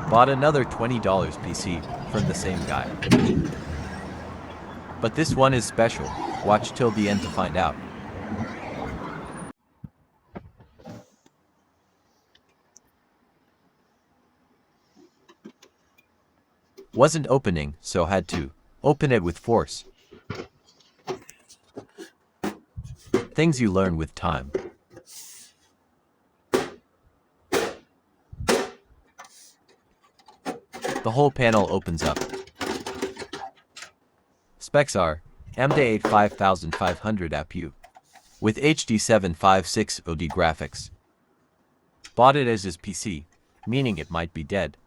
Bought another $20 PC from the same guy. But this one is special. Watch till the end to find out. Wasn't opening, so had to open it with force. Things you learn with time. The whole panel opens up. Specs are Amd A8-5500apu with HD 756OD graphics. Bought it as his PC, meaning it might be dead.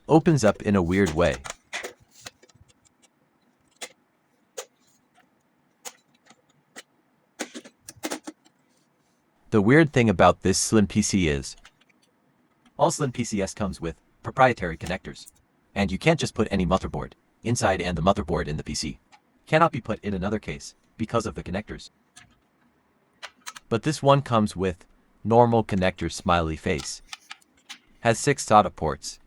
Opens up in a weird way. The weird thing about this slim PC is, all slim PCs comes with proprietary connectors. And you can't just put any motherboard inside and the motherboard in the PC cannot be put in another case because of the connectors. But this one comes with normal connector smiley face. Has 6 SATA ports.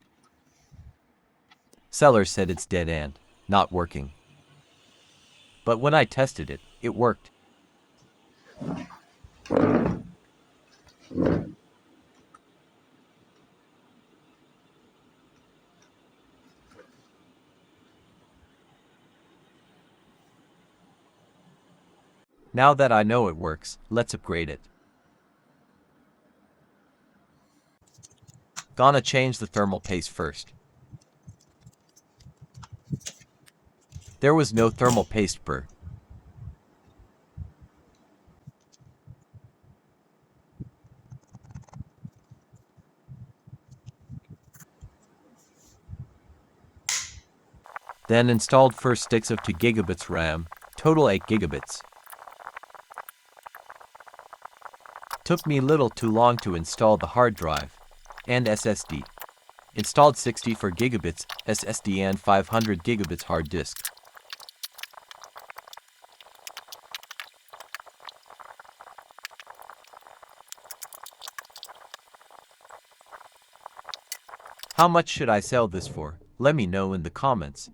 Seller said it's dead and not working. But when I tested it, it worked. Now that I know it works, let's upgrade it. Gonna change the thermal paste first. There was no thermal paste burr. Then installed first sticks of 2 gigabits RAM, total 8 gigabits. Took me little too long to install the hard drive and SSD. Installed 64 gigabits SSD and 500 gigabits hard disk. How much should I sell this for? Let me know in the comments.